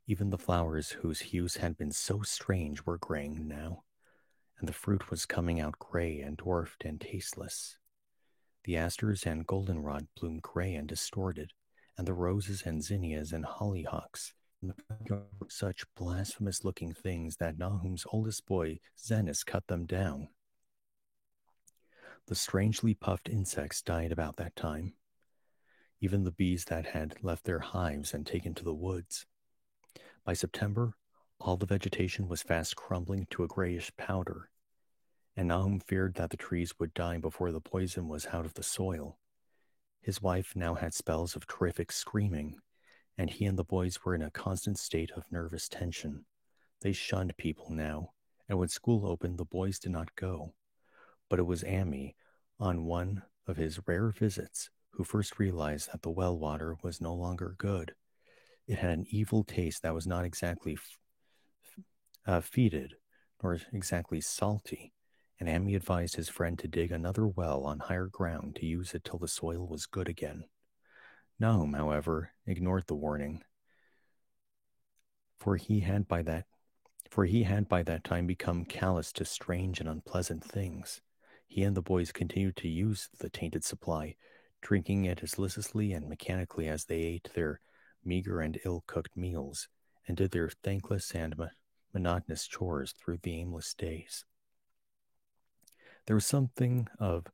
Even the flowers whose hues had been so strange were graying now, and the fruit was coming out gray and dwarfed and tasteless. The asters and goldenrod bloomed gray and distorted, and the roses and zinnias and hollyhocks were such blasphemous-looking things that Nahum's oldest boy, Zenas, cut them down. The strangely puffed insects died about that time, even the bees that had left their hives and taken to the woods. By September, all the vegetation was fast crumbling to a grayish powder, and Nahum feared that the trees would die before the poison was out of the soil. His wife now had spells of terrific screaming, and he and the boys were in a constant state of nervous tension. They shunned people now, and when school opened, the boys did not go. But it was Ammi, on one of his rare visits, who first realized that the well water was no longer good. It had an evil taste that was not exactly fetid, nor exactly salty, and Ammi advised his friend to dig another well on higher ground to use it till the soil was good again. Nahum, however, ignored the warning, for he had by that time become callous to strange and unpleasant things. He and the boys continued to use the tainted supply, drinking it as listlessly and mechanically as they ate their meager and ill-cooked meals, and did their thankless and monotonous chores through the aimless days. There was something of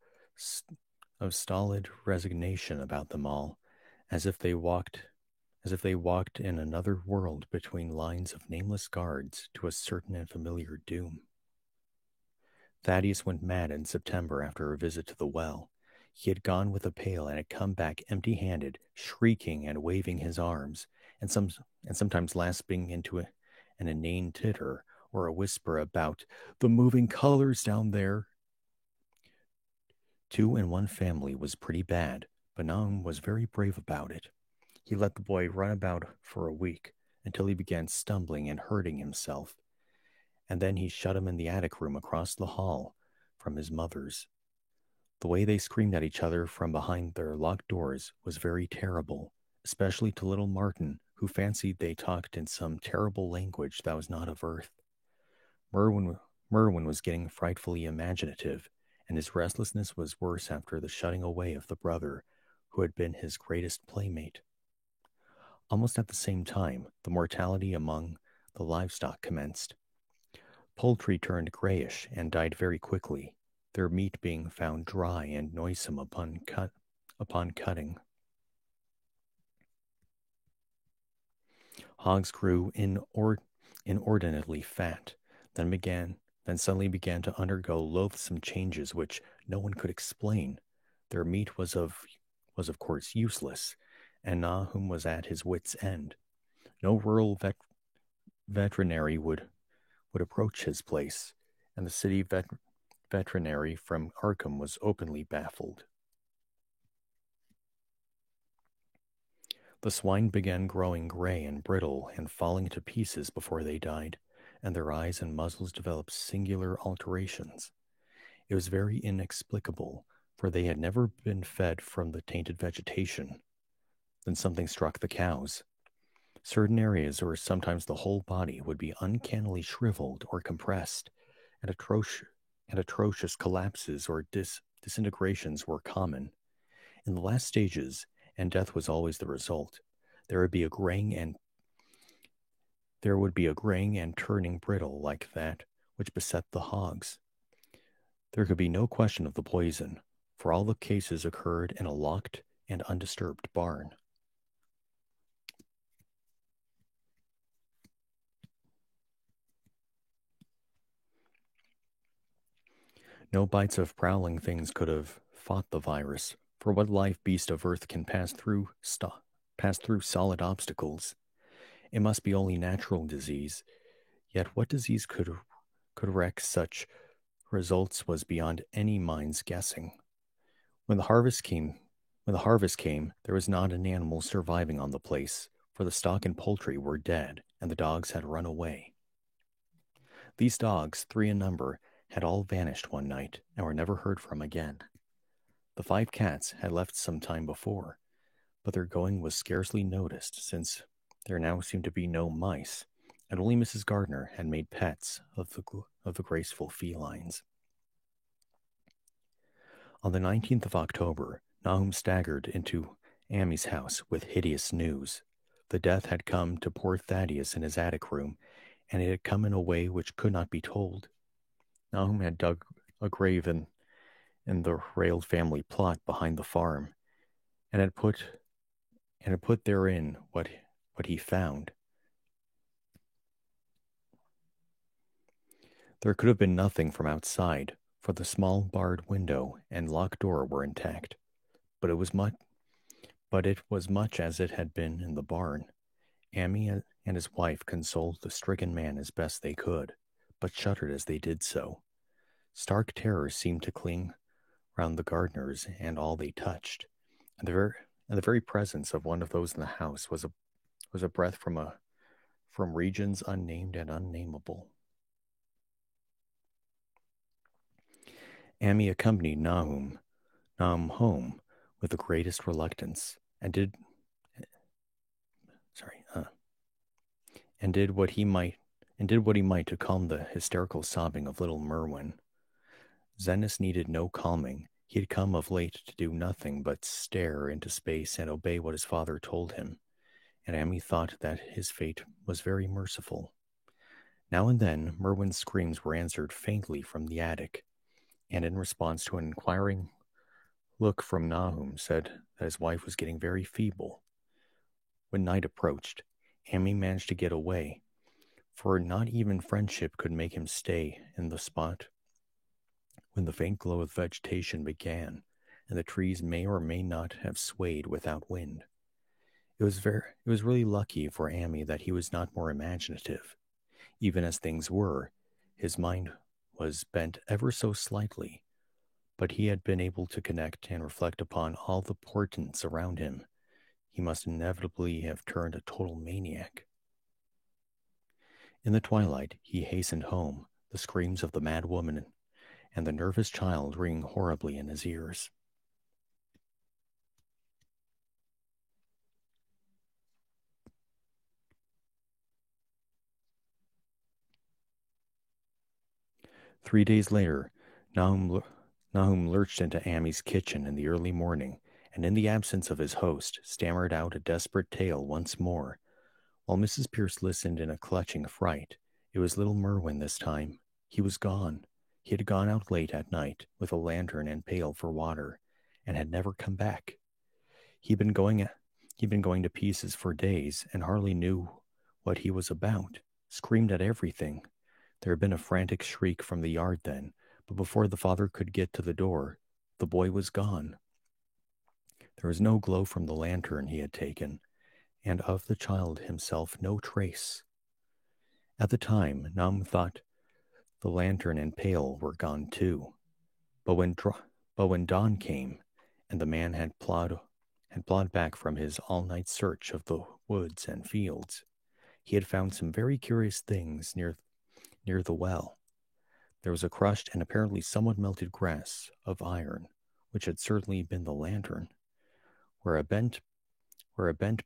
stolid resignation about them all, as if they walked in another world between lines of nameless guards to a certain and familiar doom. Thaddeus went mad in September after a visit to the well. He had gone with a pail and had come back empty-handed, shrieking and waving his arms, and sometimes lapsing into an inane titter or a whisper about the moving colors down there. 2 in one family was pretty bad, but Nahum was very brave about it. He let the boy run about for a week until he began stumbling and hurting himself, and then he shut him in the attic room across the hall from his mother's. The way they screamed at each other from behind their locked doors was very terrible, especially to little Martin, who fancied they talked in some terrible language that was not of earth. Merwin was getting frightfully imaginative, and his restlessness was worse after the shutting away of the brother who had been his greatest playmate. Almost at the same time, the mortality among the livestock commenced. Poultry turned grayish and died very quickly, their meat being found dry and noisome upon cutting. Hogs grew inordinately fat, then suddenly began to undergo loathsome changes which no one could explain. Their meat was of course useless, and Nahum was at his wits' end. No rural veterinary would approach his place, and the city veterinary from Arkham was openly baffled. The swine began growing gray and brittle and falling to pieces before they died, and their eyes and muzzles developed singular alterations. It was very inexplicable, for they had never been fed from the tainted vegetation. Then something struck the cows. Certain areas, or sometimes the whole body, would be uncannily shriveled or compressed, and atrocious collapses or disintegrations were common. In the last stages, and death was always the result, there would be a graying and turning brittle like that which beset the hogs. There could be no question of the poison, for all the cases occurred in a locked and undisturbed barn. No bites of prowling things could have fought the virus, for what live beast of earth can pass through solid obstacles? It must be only natural disease. Yet what disease could wreak such results was beyond any mind's guessing. When the harvest came, there was not an animal surviving on the place, for the stock and poultry were dead, and the dogs had run away. These dogs, 3 in number, had all vanished one night and were never heard from again. The 5 cats had left some time before, but their going was scarcely noticed, since there now seemed to be no mice, and only Mrs. Gardner had made pets of the graceful felines. On the 19th of October, Nahum staggered into Amy's house with hideous news. The death had come to poor Thaddeus in his attic room, and it had come in a way which could not be told. Nahum had dug a grave in the railed family plot behind the farm, and had put therein what he found. There could have been nothing from outside, for the small barred window and locked door were intact, but it was much as it had been in the barn. Amy and his wife consoled the stricken man as best they could, but shuddered as they did so. Stark terror seemed to cling round the Gardners and all they touched, and the very presence of one of those in the house was a breath from regions unnamed and unnameable. Amy accompanied Nahum home with the greatest reluctance, and did what he might to calm the hysterical sobbing of little Merwin. Zenas needed no calming. He had come of late to do nothing but stare into space and obey what his father told him, and Amy thought that his fate was very merciful. Now and then, Merwin's screams were answered faintly from the attic, and in response to an inquiring look from Nahum, said that his wife was getting very feeble. When night approached, Amy managed to get away, for not even friendship could make him stay in the spot when the faint glow of vegetation began, and the trees may or may not have swayed without wind. It was really lucky for Amy that he was not more imaginative. Even as things were, his mind was bent ever so slightly, but he had been able to connect and reflect upon all the portents around him. He must inevitably have turned a total maniac. In the twilight, he hastened home, the screams of the mad woman and the nervous child ringing horribly in his ears. Three days later, Nahum lurched into Amy's kitchen in the early morning, and in the absence of his host, stammered out a desperate tale once more. While Mrs. Pierce listened in a clutching fright, it was little Merwin this time. He was gone. He had gone out late at night with a lantern and pail for water, and had never come back. He'd been going to pieces for days and hardly knew what he was about. Screamed at everything. There had been a frantic shriek from the yard then, but before the father could get to the door, the boy was gone. There was no glow from the lantern he had taken, and of the child himself no trace. At the time, Nahum thought the lantern and pail were gone too. But when dawn came, and the man had plowed back from his all-night search of the woods and fields, he had found some very curious things near the well. There was a crushed and apparently somewhat melted grass of iron, which had certainly been the lantern, where a bent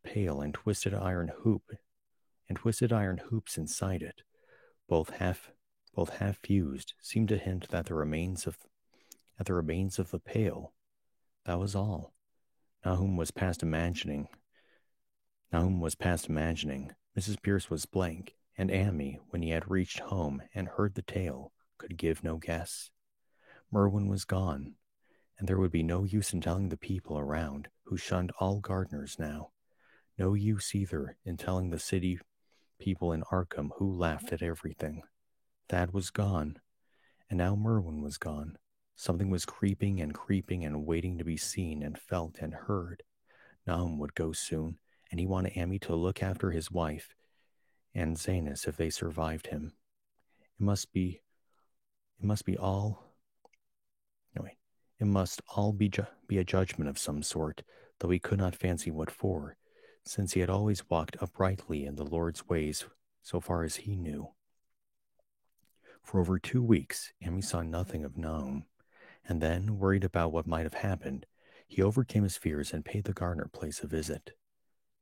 pail and twisted iron hoops inside it, both half fused, seemed to hint that the remains of the pail. That was all. Nahum was past imagining. Mrs. Pierce was blank, and Amy, when he had reached home and heard the tale, could give no guess. Merwin was gone, and there would be no use in telling the people around, who shunned all gardeners now. No use either in telling the city people in Arkham, who laughed at everything. Thad was gone, and now Merwin was gone. Something was creeping and waiting to be seen and felt and heard. Nahum would go soon, and he wanted Amy to look after his wife and Zanis if they survived him. It must all be a judgment of some sort, though he could not fancy what for, since he had always walked uprightly in the Lord's ways so far as he knew. For over 2 weeks, Amy saw nothing of Nahum, and then, worried about what might have happened, he overcame his fears and paid the gardener place a visit.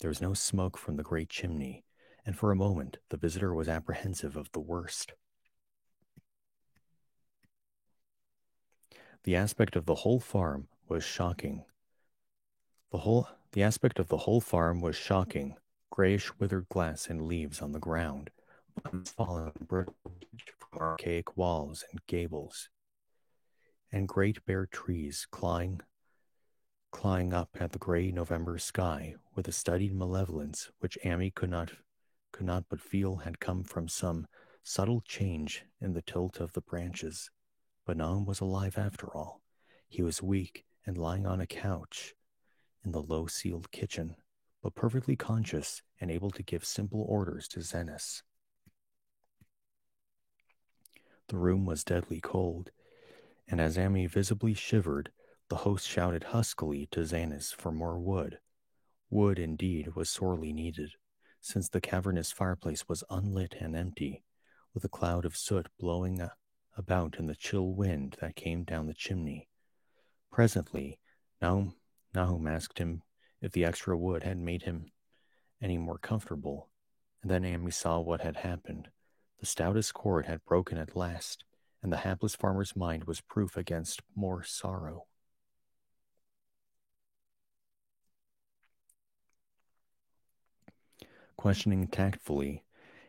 There was no smoke from the great chimney, and for a moment the visitor was apprehensive of the worst. The aspect of the whole farm was shocking. The aspect of the whole farm was shocking. Grayish withered glass and leaves on the ground, fallen brittle from archaic walls and gables, and great bare trees clawing up at the gray November sky with a studied malevolence which Amy could not but feel had come from some subtle change in the tilt of the branches. But Nahum was alive after all. He was weak and lying on a couch in the low-ceiled kitchen, but perfectly conscious and able to give simple orders to Zenas. The room was deadly cold, and as Amy visibly shivered, the host shouted huskily to Zanis for more wood. Wood, indeed, was sorely needed, since the cavernous fireplace was unlit and empty, with a cloud of soot blowing about in the chill wind that came down the chimney. Presently, Nahum asked him if the extra wood had made him any more comfortable, and then Amy saw what had happened. The stoutest cord had broken at last, and the hapless farmer's mind was proof against more sorrow. Questioning tactfully,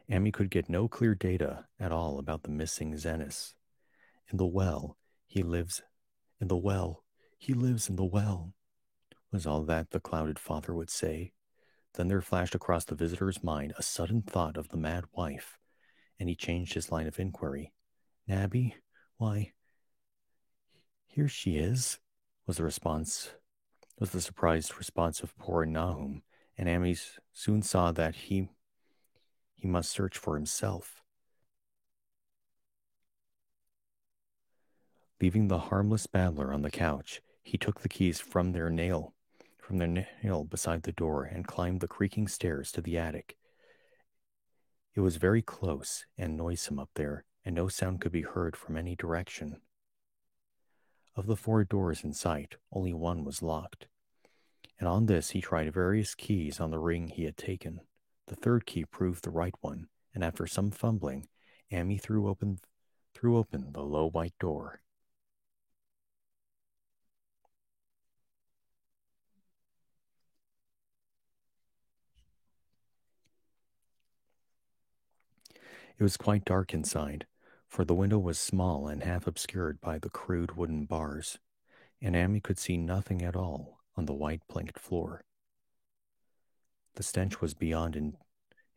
Amy could get no clear data at all about the missing Zenas. In the well, he lives in the well, was all that the clouded father would say. Then there flashed across the visitor's mind a sudden thought of the mad wife, and he changed his line of inquiry. Nabby? Why, here she is. was the surprised response of poor Nahum, and Amy soon saw that he must search for himself. Leaving the harmless babbler on the couch, he took the keys from their nail beside the door, and climbed the creaking stairs to the attic. It was very close and noisome up there, and no sound could be heard from any direction. Of the 4 doors in sight, only one was locked, and on this he tried various keys on the ring he had taken. The 3rd key proved the right one, and after some fumbling, Amy threw open the low white door. It was quite dark inside, for the window was small and half obscured by the crude wooden bars, and Amy could see nothing at all on the white planked floor. The stench was beyond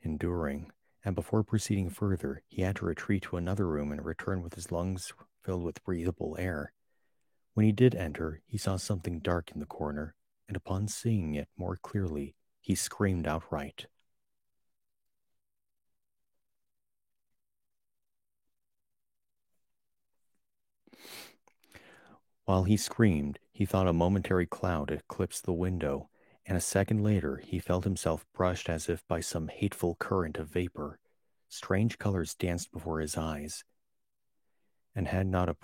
enduring, and before proceeding further, he had to retreat to another room and return with his lungs filled with breathable air. When he did enter, he saw something dark in the corner, and upon seeing it more clearly, he screamed outright. While he screamed, he thought a momentary cloud eclipsed the window, and a second later he felt himself brushed as if by some hateful current of vapor. Strange colors danced before his eyes, and had not a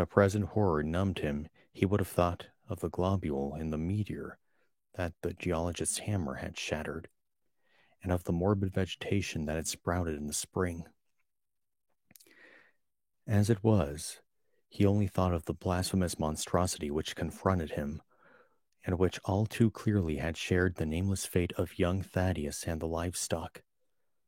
present horror numbed him, he would have thought of the globule in the meteor that the geologist's hammer had shattered, and of the morbid vegetation that had sprouted in the spring. As it was, he only thought of the blasphemous monstrosity which confronted him, and which all too clearly had shared the nameless fate of young Thaddeus and the livestock.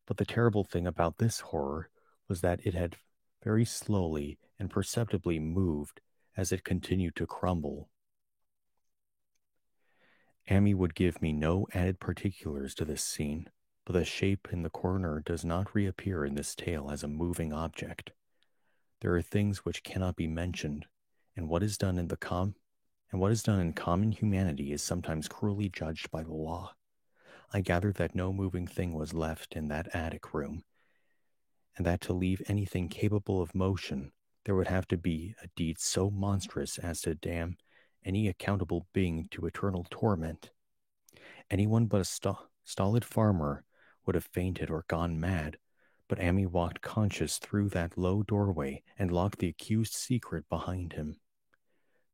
But the terrible thing about this horror was that it had very slowly and perceptibly moved as it continued to crumble. Amy would give me no added particulars to this scene, but the shape in the corner does not reappear in this tale as a moving object. There are things which cannot be mentioned, and what is done in common humanity is sometimes cruelly judged by the law. I gathered that no moving thing was left in that attic room, and that to leave anything capable of motion, there would have to be a deed so monstrous as to damn any accountable being to eternal torment. Anyone but a stolid farmer would have fainted or gone mad, but Amy walked conscious through that low doorway and locked the accused's secret behind him.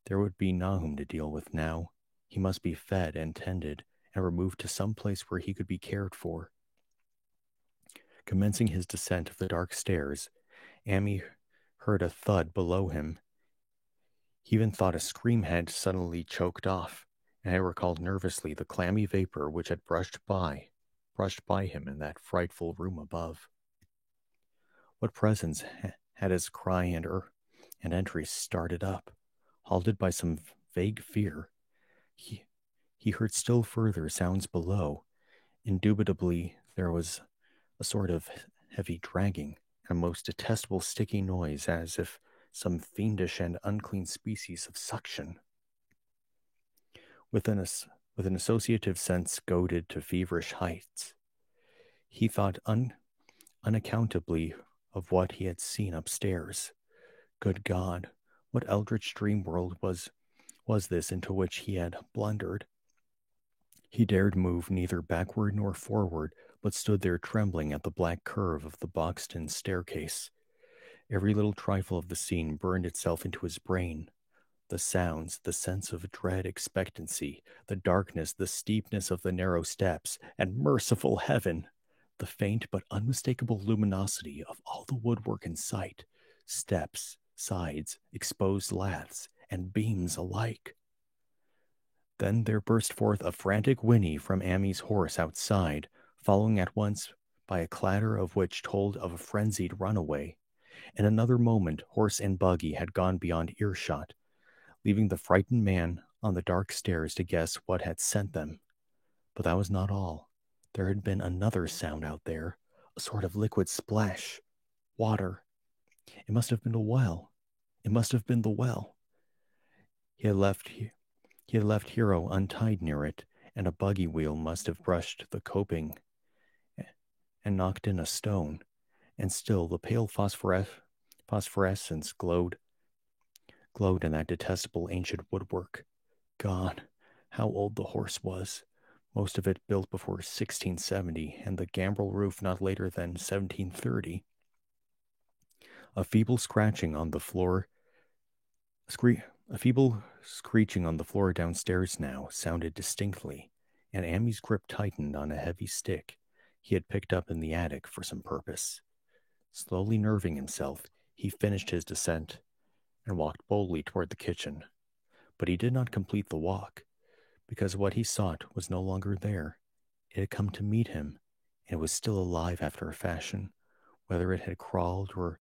There would be Nahum to deal with now. He must be fed and tended and removed to some place where he could be cared for. Commencing his descent of the dark stairs, Amy heard a thud below him. He even thought a scream had suddenly choked off, and I recalled nervously the clammy vapor which had brushed by him in that frightful room above. What presence had his cry and entry started up? Halted by some vague fear, he heard still further sounds below. Indubitably, there was a sort of heavy dragging, and a most detestable sticky noise, as if some fiendish and unclean species of suction. With an associative sense goaded to feverish heights, he thought unaccountably of what he had seen upstairs. Good God, what eldritch dream world was this into which he had blundered? He dared move neither backward nor forward, but stood there trembling at the black curve of the boxed-in staircase. Every little trifle of the scene burned itself into his brain. The sounds, the sense of dread expectancy, the darkness, the steepness of the narrow steps, and merciful heaven, the faint but unmistakable luminosity of all the woodwork in sight, steps, sides, exposed laths, and beams alike. Then there burst forth a frantic whinny from Amy's horse outside, following at once by a clatter of which told of a frenzied runaway. In another moment, horse and buggy had gone beyond earshot, leaving the frightened man on the dark stairs to guess what had sent them. But that was not all. There had been another sound out there, a sort of liquid splash. Water. It must have been the well. He had left Hero untied near it, and a buggy wheel must have brushed the coping and knocked in a stone, and still the pale phosphorescence glowed in that detestable ancient woodwork. God, how old the horse was. Most of it built before 1670, and the gambrel roof not later than 1730. A feeble scratching on the floor, a feeble screeching on the floor downstairs now sounded distinctly, and Ammy's grip tightened on a heavy stick he had picked up in the attic for some purpose. Slowly nerving himself, he finished his descent and walked boldly toward the kitchen. But he did not complete the walk, because what he sought was no longer there. It had come to meet him, and it was still alive after a fashion, whether it had crawled or